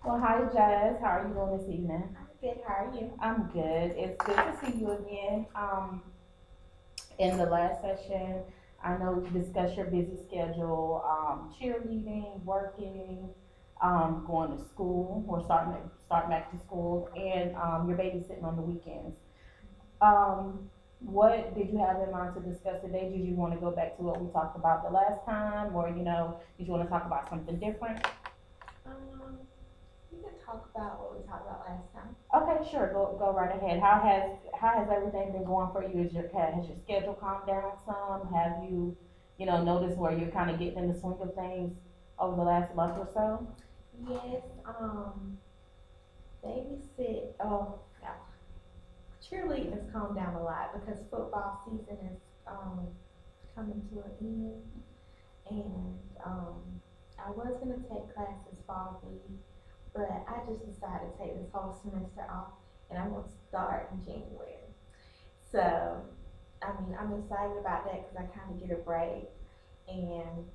Well, hi Jazz. How are you doing this evening? I'm good. How are you? I'm good. It's good to see you again. In the last session, I know we discussed your busy schedule, cheerleading, working, going to school, or starting back to school, and your babysitting on the weekends. Um, what did you have in mind to discuss today? Did you want to go back to what we talked about the last time, or did you want to talk about something different? Um, we can talk about what we talked about last time. Okay, sure. Go right ahead. How has everything been going for you? Has your schedule calmed down some? Have you, noticed where you're kind of getting in the swing of things over the last month or so? Yes. Babysit. Oh, yeah. Cheerleading has calmed down a lot because football season is coming to an end, and I was gonna take classes fall week, but I just decided to take this whole semester off, and I'm gonna start in January. So, I mean, I'm excited about that because I kind of get a break, and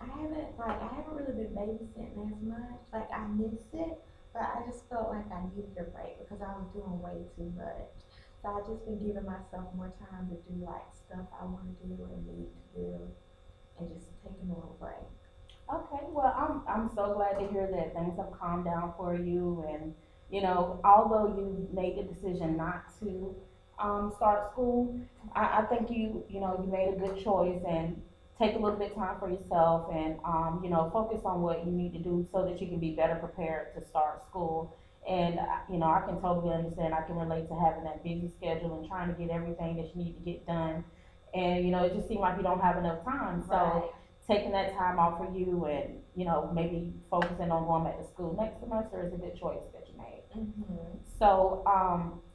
I haven't really been babysitting as much. Like I missed it, but I just felt like I needed a break because I was doing way too much. So I just been giving myself more time to do like stuff I want to do and need to do, and just taking a little break. Okay, well, I'm so glad to hear that things have calmed down for you, and although you made the decision not to start school, I think you made a good choice and take a little bit of time for yourself and focus on what you need to do so that you can be better prepared to start school. And I can totally understand. I can relate to having that busy schedule and trying to get everything that you need to get done. And it just seems like you don't have enough time. So Right. taking that time off for you and maybe focusing on going back to school next semester is a good choice that you made. Mhm. So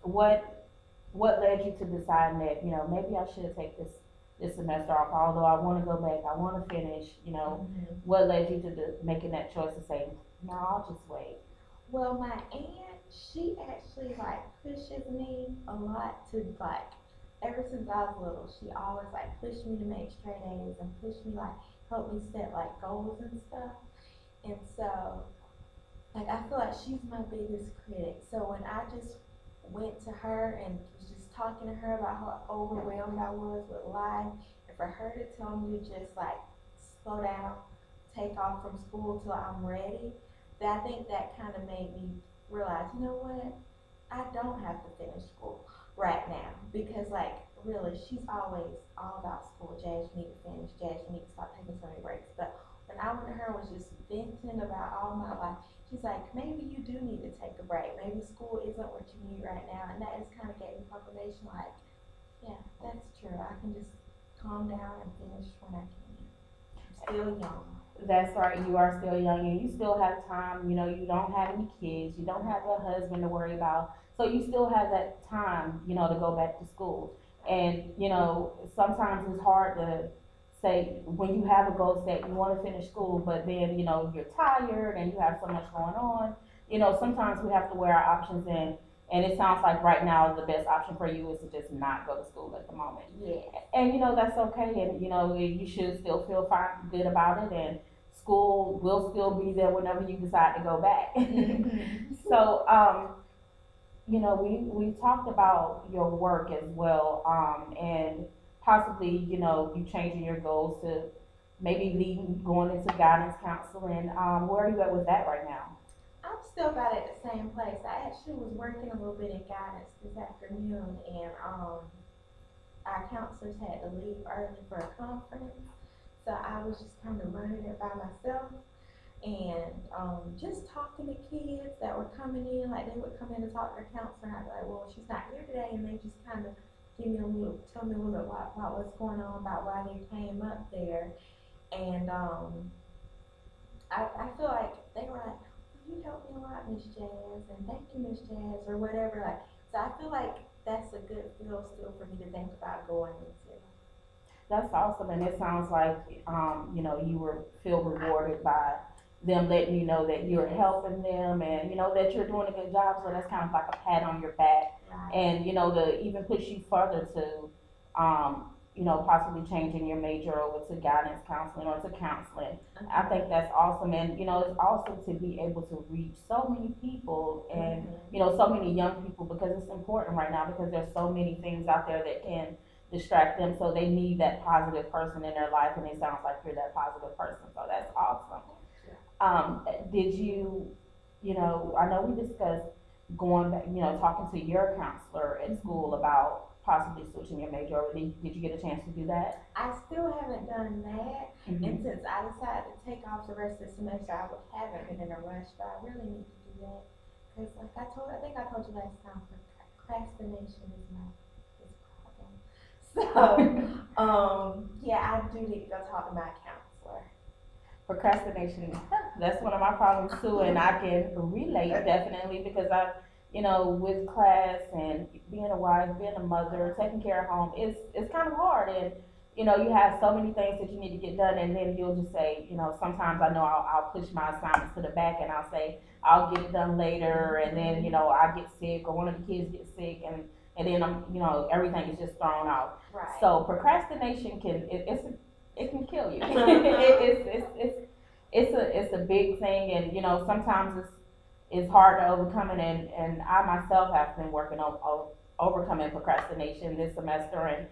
what led you to deciding that maybe I should take this semester off, although I want to go back, I want to finish. Mhm. What led you to making that choice to say no, I'll just wait? Well, my aunt, she actually like pushes me a lot to like ever since I was little, she always like pushed me to make straight A's and pushed me like help me set like goals and stuff. And so like I feel like she's my biggest critic. So when I just went to her and was just talking to her about how overwhelmed I was with life, and for her to tell me to just like slow down, take off from school till I'm ready, that I think that kind of made me realize, you know what, I don't have to finish school right now because like really she's always all about school. Jazz, you need to finish. Jazz, you need to stop taking so many breaks. But when I went to her and was just venting about all my life, she's like, maybe you do need to take a break. Maybe school isn't what you need right now. And that just kind of gave me confirmation like, yeah, that's true. I can just calm down and finish when I can. I'm still young. That's right. You are still young and you still have time. You don't have any kids. You don't have a husband to worry about. So you still have that time, to go back to school. And, sometimes it's hard to say when you have a goal set, you want to finish school, but then, you're tired and you have so much going on. Sometimes we have to weigh our options in. And it sounds like right now the best option for you is to just not go to school at the moment. Yes. And that's okay. And you should still feel fine, good about it. And school will still be there whenever you decide to go back. Mm-hmm. So, we talked about your work as well, and possibly, you changing your goals to maybe leading, going into guidance counseling. Where are you at with that right now? I'm still about at the same place. I actually was working a little bit in guidance this afternoon, and our counselors had to leave early for a conference, so I was just kind of running it by myself and just talking to kids that were coming in. Like they would come in to talk to their counselor, and I'd be like, "Well, she's not here today," and they just kind of tell me a little bit about what's going on, about why they came up there, and I feel like they were like, well, "You helped me a lot, Miss Jazz," and "Thank you, Miss Jazz," or whatever. Like, so I feel like that's a good feel still for me to think about going into. That's awesome, and it sounds like you were feel rewarded by them letting you know that you're Yes. helping them, and that you're doing a good job. So that's kind of like a pat on your back, Right. and to even push you further to possibly changing your major over to guidance counseling or to counseling. I Mhm. think that's awesome. And, it's also to be able to reach so many people and, Mhm. so many young people because it's important right now because there's so many things out there that can distract them. So they need that positive person in their life. And it sounds like you're that positive person. So that's awesome. Did you, I know we discussed going back, talking to your counselor at school Mhm. about possibly switching your major over. Did you get a chance to do that? I still haven't done that, and Mm-hmm. since I decided to take off the rest of the semester, haven't been in a rush, but I really need to do that because, like I think I told you last time, procrastination is my is problem. So, yeah, I do need to go talk to my counselor. Procrastination, that's one of my problems too, and I can relate definitely because with class and being a wife, being a mother, taking care of home, it's kind of hard, and you have so many things that you need to get done, and then you'll just say, sometimes I know I'll push my assignments to the back, and I'll say I'll get it done later, and then I get sick or one of the kids gets sick, and then everything is just thrown off. Right. So procrastination it can kill you. It's a big thing, and sometimes it's hard to overcome it. And I myself have been working on overcoming procrastination this semester, and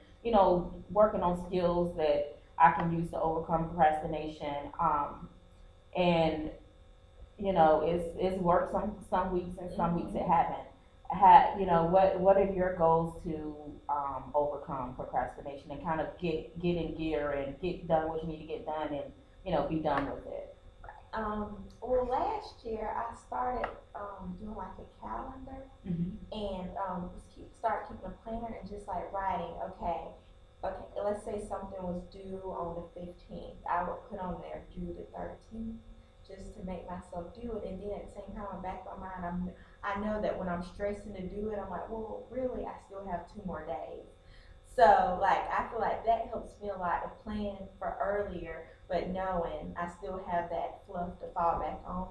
working on skills that I can use to overcome procrastination. And it's worked some weeks, and some weeks it Mhm. haven't. What are your goals to overcome procrastination and kind of get in gear and get done what you need to get done and be done with it? Well, last year I started doing like a calendar Hmm. and start keeping a planner and just like writing. Okay, okay. Let's say something was due on the 15th. I would put on there due the 13th, just to make myself do it. And then at the same time, in the back of my mind, I know that when I'm stressing to do it, I'm like, well, really, I still have 2 more days. So like I feel like that helps me a lot to plan for earlier, but knowing I still have that fluff to fall back on.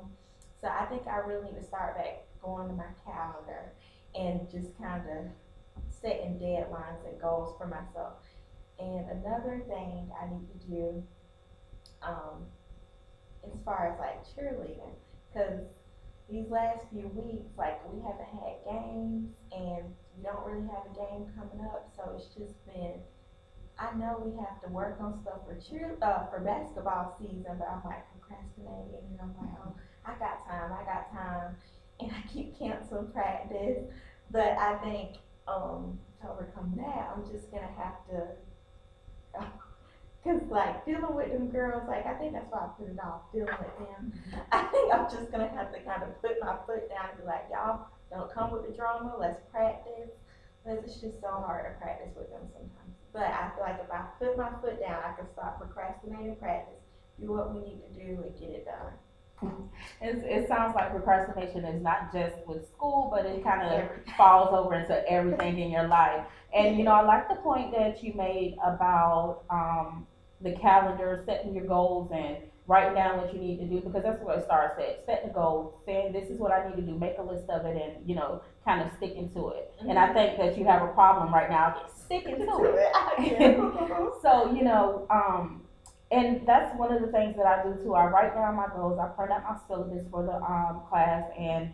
So I think I really need to start back going to my calendar and just kind of setting deadlines and goals for myself. And another thing I need to do, um, as far as like cheerleading, because these last few weeks, like we haven't had games and we don't really have a game coming up, so it's just been. I know we have to work on stuff for basketball season, but I'm like procrastinating and I'm like, oh, I got time, and I keep canceling practice. But I think to overcome that, I'm just gonna have to cause like dealing with them girls, like I think that's why I put it off dealing with them. I think I'm just gonna have to kind of put my foot down and be like, y'all don't come with the drama. Let's practice. Because it's just so hard to practice with them sometimes. But I feel like if I put my foot down, I can stop procrastinating practice, do what we need to do, and get it done. It sounds like procrastination is not just with school, but it kind of Every falls over into everything in your life. And yes. I like the point that you made about the calendar, setting your goals, and writing down what you need to do because that's what it starts at. Setting a goal, saying this is what I need to do, make a list of it, and kind of sticking to it. And I Mm-hmm. think that you have a problem right now sticking to Do it. I it. do. So and that's one of the things that I do too. I write down my goals. I print out my syllabus for the class, and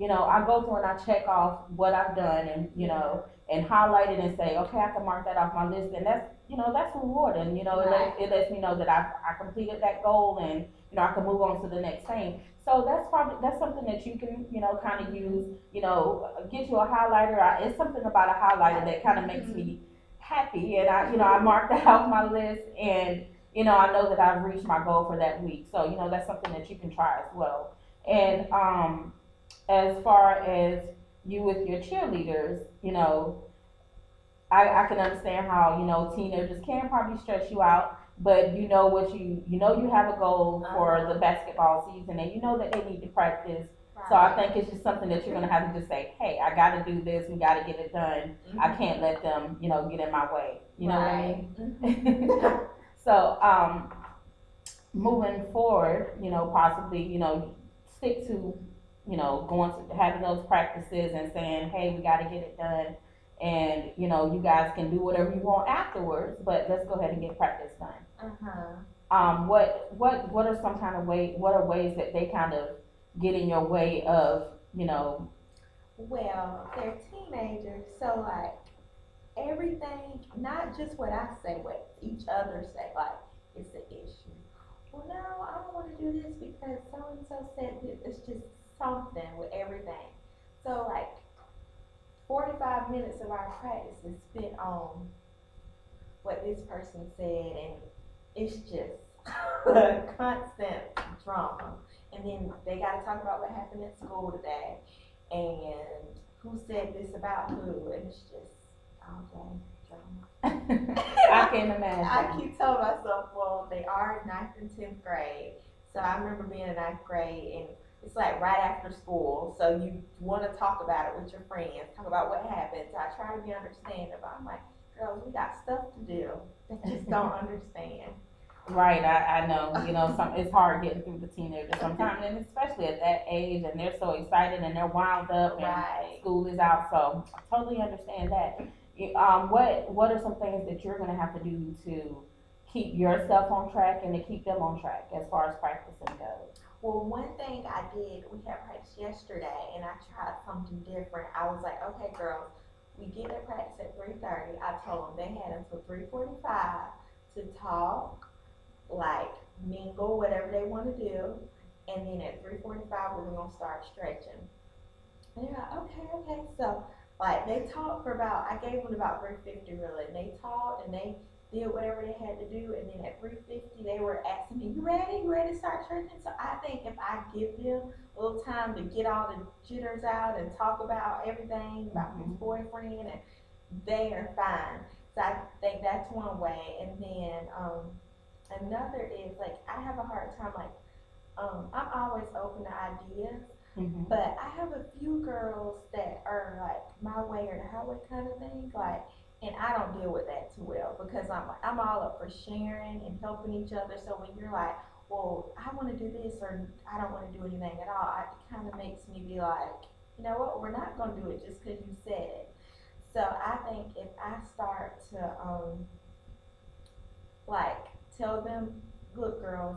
I go through and I check off what I've done, and Yeah. and highlight it and say, okay, I can mark that off my list, and that's rewarding. Right. It lets me know that I completed that goal, and I can move on to the next thing. So that's something that you can kind of use. Get you a highlighter. It's something about a highlighter that kind of makes Mm-hmm. me happy, and I mark that off my list, and I know that I've reached my goal for that week. So, that's something that you can try as well. And as far as you with your cheerleaders, I can understand how, teenagers can probably stress you out, but you have a goal for the Uh-huh. basketball season and you know that they need to practice. So I Right. think it's just something that you're gonna have to just say, hey, I gotta do this, we gotta get it done. I can't Mm-hmm. let them, get in my way. You know what I Right. mean? Mm-hmm. So, moving forward, possibly, stick to, going to having those practices and saying, hey, we got to get it done. and you guys can do whatever you want afterwards, but let's go ahead and get practice done. Uh-huh. What are some kind of what are ways that they kind of get in your way of, Well, they're teenagers, so like everything, not just what I say, what each other say, like it's an issue. Well, no, I don't want to do this because so and so said this. It's just something with everything. So like 45 minutes of our practice is spent on what this person said, and it's just constant drama. And then they got to talk about what happened at school today, and who said this about who, and it's just all day drama. I can I imagine. keep telling myself, well, they are in ninth and 10th grade. So I remember being in ninth grade, and it's like right after school. So you want to talk about it with your friends, talk about what happened. So I try to be understanding, but I'm like, girls, we got stuff to do. They just don't understand. Right, I know. It's hard getting through the teenagers sometimes, and especially at that age, and they're so excited and they're wound up, and Right. school is out. So I totally understand that. What are some things that you're gonna have to do to keep yourself on track and to keep them on track as far as practicing goes? Well, one thing I did, we had practice yesterday, and I tried something different. I was like, okay, girls, we get to practice at 3:30. I told them they had until 3:45 to talk, like mingle, whatever they want to do, and then at 3:45 we were gonna start stretching. And they're like, okay, okay. So like they talked for about, I gave them about 3:50 really. And they talked and they did whatever they had to do, and then at 3:50 they were asking me, you ready? You ready to start stretching? So I think if I give them a little time to get all the jitters out and talk about everything about his Hmm. boyfriend, and they are fine. So I think that's one way. And then another is like I have a hard time like I'm always open to ideas, Hmm. but I have a few girls that are like my way or the highway kind of thing, like, and I don't deal with that too well because I'm all up for sharing and helping each other. So when you're like, well, I want to do this or I don't want to do anything at all, it kind of makes me be like, you know what, we're not going to do it just because you said it. So I think if I start to like tell them, look, girls,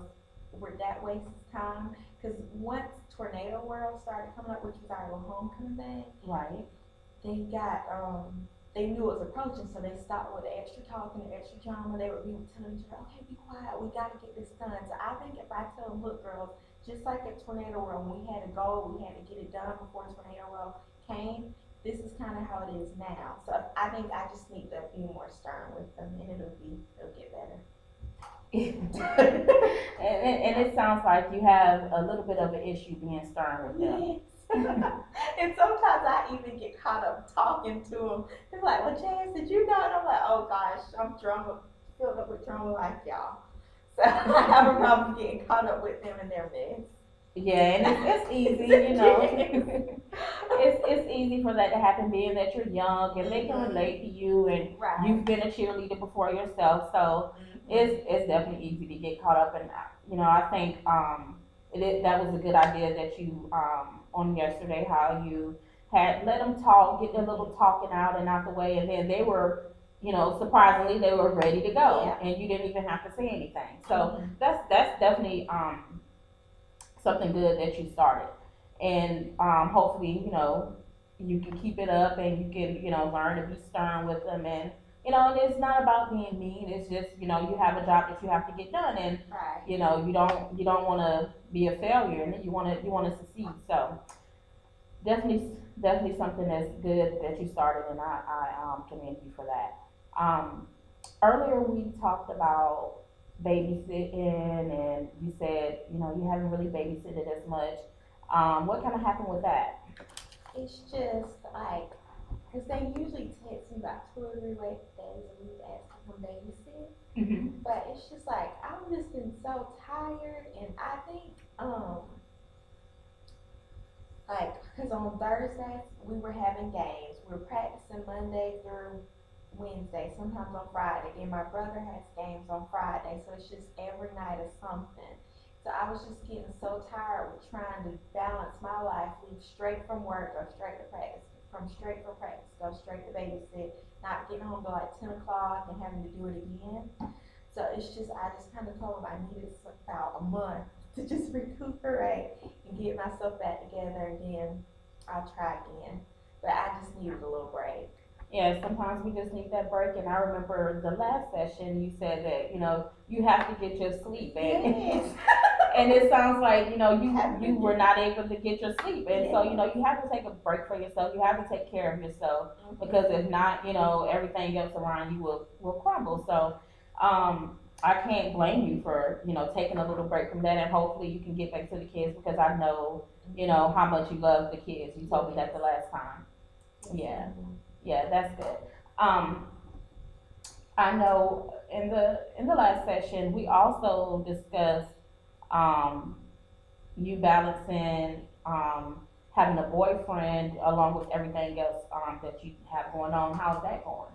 that wastes time. Because once Tornado World started coming up, which was our little homecoming thing, Right. they got they knew it was approaching, so they stopped with the extra talk and the extra drama. They would be telling each other, okay, be quiet, we got to get this done. So I think if I tell them, look, girls, just like at Tornado World, when we had a goal, we had to get it done before Tornado World came. This is kind of how it is now. So I think I just need to be more stern with them, and it'll get better. And it sounds like you have a little bit of an issue being stern with them. Yes. And sometimes I even get caught up talking to them. They're like, well, Jazz, did you know? And I'm like, oh gosh, I'm drama, filled up with drama like y'all. So I have a problem getting caught up with them and their mess. Yeah, and it's easy, it's easy for that to happen, being that you're young and they can Mm-hmm. relate to you, and Right. you've been a cheerleader before yourself, so Mm-hmm. it's definitely easy to get caught up in that. I think that was a good idea that you on yesterday, how you had let them talk, get their little Mm-hmm. talking out and out the way, and then they were, surprisingly they were ready to go, Yeah. and you didn't even have to say anything. So Mm-hmm. that's definitely something good that you started. And hopefully, you can keep it up and you can, learn to be stern with them. And it's not about being mean. It's just, you have a job that you have to get done. And, Right. you don't want to be a failure, and you want to succeed. So definitely something that's good that you started, and I commend you for that. Um, Earlier we talked about babysitting, and you said, you haven't really babysitted as much. What kind of happened with that? It's just like, because they usually text me about 2 or 3 days a week asking for babysit. Hmm. But it's just like I've just been so tired, and I think like because on Thursdays we were having games. We were practicing Monday through Wednesday, sometimes on Friday. Then my brother has games on Friday, so it's just every night is something. So I was just getting so tired with trying to balance my life, leave straight from work, go straight to practice. from straight for practice, go straight to babysit, not getting home till like 10 o'clock and having to do it again. So it's just I just kind of told him I needed about a month to just recuperate and get myself back together, and then I'll try again. But I just needed a little break. Yeah, sometimes we just need that break. And I remember the last session, you said that, you have to get your sleep. And, Yes. and it sounds like, you Haven't were not able to get your sleep. And so, Yes. you have to take a break for yourself. You have to take care of yourself because if not, everything else around you will crumble. So, I can't blame you for, taking a little break from that. And hopefully you can get back to the kids because I know, how much you love the kids. You told me that the last time. Yeah. Yeah, that's good. Um, I know in the last session we also discussed um, you balancing having a boyfriend along with everything else that you have going on. How's that going?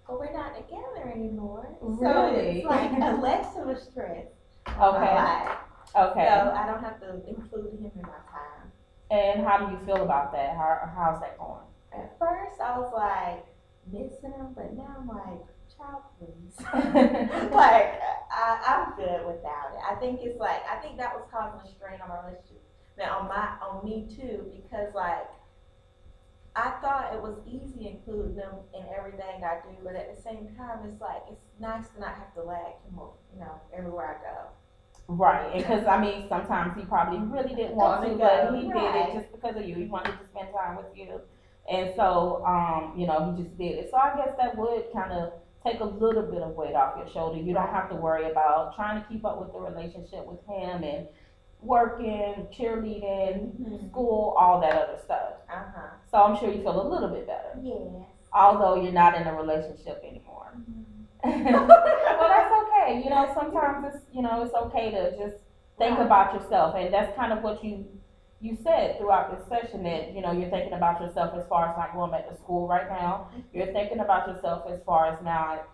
But we're not together anymore. So Really? it's like a less of a stress on my Okay. life. Okay. So I don't have to include him in my time. And how do you feel about that? How's that going? At first I was like missing him, but now I'm like, child please. Like I'm good without it. I think that was causing a strain on my relationship. Now on me too, because like I thought it was easy including them in everything I do, but at the same time, it's like it's nice to not have to lag him, everywhere I go. Right, because I mean, sometimes he probably really didn't want to, but he did it just because of you. He wanted to spend time with you, and so he just did it. So I guess that would kind of take a little bit of weight off your shoulder. You don't have to worry about trying to keep up with the relationship with him and working, cheerleading, Mm-hmm. school, all that other stuff. Uh huh. So I'm sure you feel a little bit better, Yes. although you're not in a relationship anymore. Mm-hmm. Well, that's okay. Sometimes it's okay to just think Right. about yourself, and that's kind of what you said throughout this session that you're thinking about yourself as far as not going back to school right now. You're thinking about yourself as far as not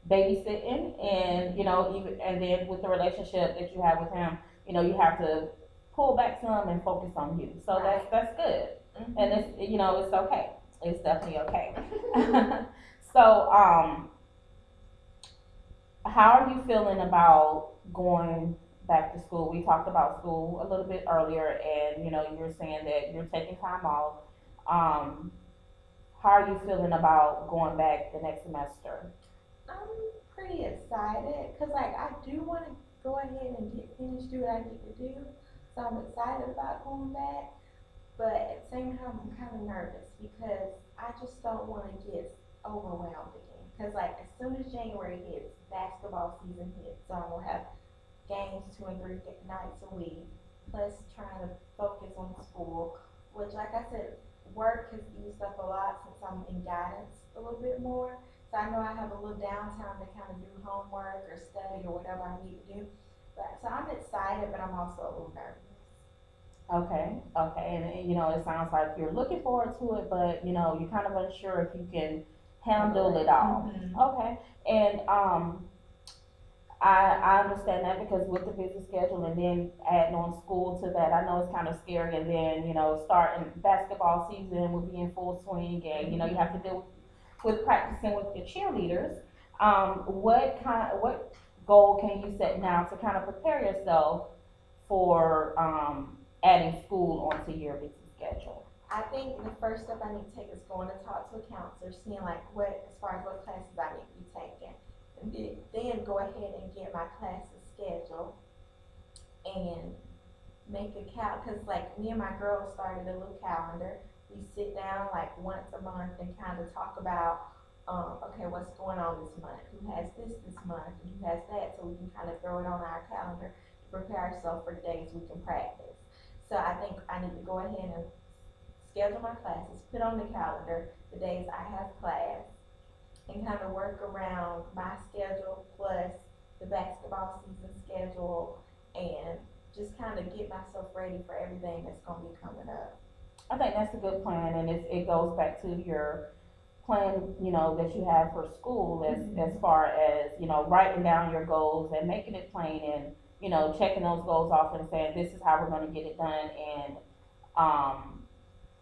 babysitting, and even and then with the relationship that you have with him, you have to pull back some and focus on you. So that's good, and Mm-hmm. it's okay. It's definitely okay. So how are you feeling about going back to school? We talked about school a little bit earlier, and you were saying that you're taking time off. Um, how are you feeling about going back the next semester? I'm pretty excited because, like, I do want to go ahead and get finished, do what I need to do. So I'm excited about going back, but at the same time, I'm kind of nervous because I just don't want to get overwhelmed again. Because, like, as soon as January hits, basketball season hits, so I'm gonna have games 2 and 3 nights a week, plus trying to focus on school, which, like I said, work has eased up a lot since I'm in guidance a little bit more. So I know I have a little downtime to kind of do homework or study or whatever I need to do. But so I'm excited, but I'm also a little nervous. Okay, okay, and it sounds like you're looking forward to it, but you're kind of unsure if you can handle it all. Mm-hmm. Okay, and I understand that because with the busy schedule and then adding on school to that, I know it's kind of scary. And then starting basketball season will be in full swing, and you have to deal with practicing with your cheerleaders. What goal can you set now to kind of prepare yourself for adding school onto your busy schedule? I think the first step I need to take is going to talk to a counselor, seeing like what, as far as what classes I need to be taking, and then go ahead and get my classes scheduled and make a because like me and my girls started a little calendar. We sit down like once a month and kind of talk about, okay, what's going on this month? Who has this month? And who has that? So we can kind of throw it on our calendar to prepare ourselves for the days we can practice. So I think I need to go ahead and schedule my classes, put on the calendar the days I have class, and kind of work around my schedule plus the basketball season schedule, and just kind of get myself ready for everything that's going to be coming up. I think that's a good plan, and it goes back to your plan, that you have for school as Mm-hmm. far as writing down your goals and making it plain, and checking those goals off and saying this is how we're going to get it done, and um,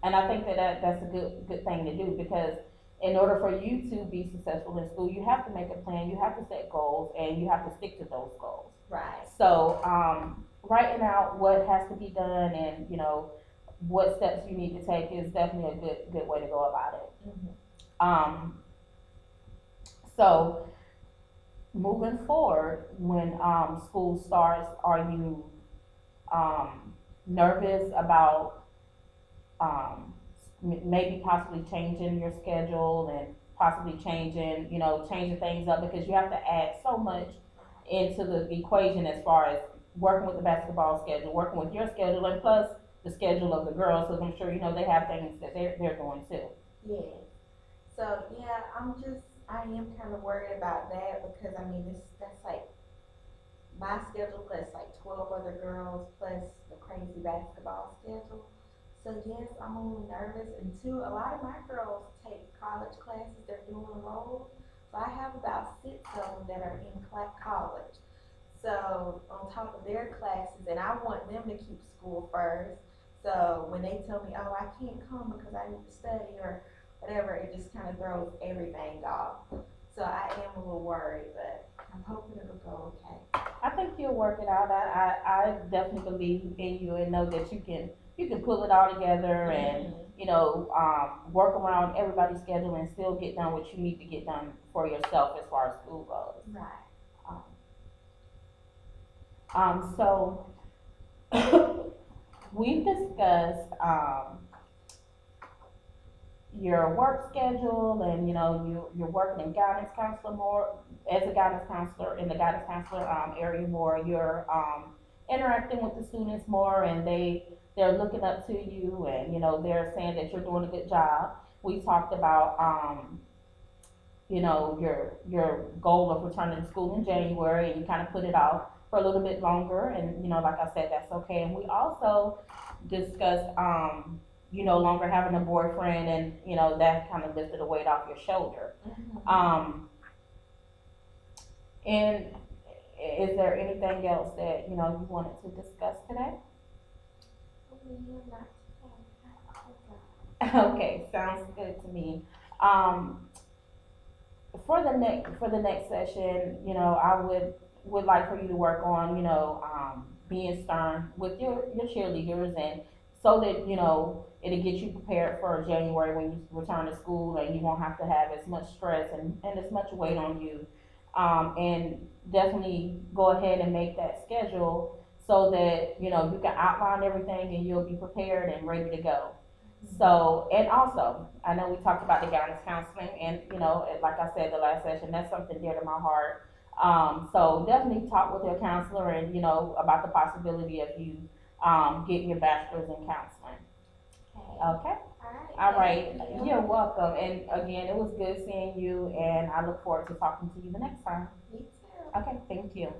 And I think that, that's a good thing to do, because in order for you to be successful in school, you have to make a plan, you have to set goals, and you have to stick to those goals. Right. So, writing out what has to be done, and what steps you need to take is definitely a good way to go about it. Um, so moving forward, when school starts, are you nervous about maybe possibly changing your schedule, and possibly changing things up, because you have to add so much into the equation, as far as working with the basketball schedule, working with your schedule, and plus the schedule of the girls, because I'm sure they have things that they're doing too. Yes. So yeah, I am kind of worried about that because I mean that's like my schedule plus like 12 other girls plus the crazy basketball schedule. So yes, I'm a little nervous. And two, a lot of my girls take college classes. They're dual enrolled. So I have about six of them that are in college. So on top of their classes, and I want them to keep school first. So when they tell me, oh, I can't come because I need to study or whatever, it just kind of throws everything off. So I am a little worried, but I'm hoping it'll go okay. I think you'll work it out. I definitely believe in you, and know that you can pull it all together, and work around everybody's schedule, and still get done what you need to get done for yourself as far as school goes. Right. Um, so we've discussed your work schedule, and you're working in guidance counselor more, as a guidance counselor in the guidance counselor area more. You're interacting with the students more, and they're looking up to you, and they're saying that you're doing a good job. We talked about your goal of returning to school in January, and you kind of put it off for a little bit longer, and like I said, that's okay. And we also discussed you no longer having a boyfriend, and that kind of lifted a weight off your shoulder. And is there anything else that you wanted to discuss today? Okay, sounds good to me. Um, for the next session, I would like for you to work on, being stern with your cheerleaders, and so that it'll get you prepared for January when you return to school, and you won't have to have as much stress, and as much weight on you. And definitely go ahead and make that schedule, so that you can outline everything, and you'll be prepared and ready to go. So, and also, I know we talked about the guidance counseling, and like I said the last session, that's something dear to my heart. So definitely talk with your counselor, and about the possibility of you getting your bachelor's in counseling. Okay. All right. You're welcome. And again, it was good seeing you, and I look forward to talking to you the next time. Me too. Okay. Thank you.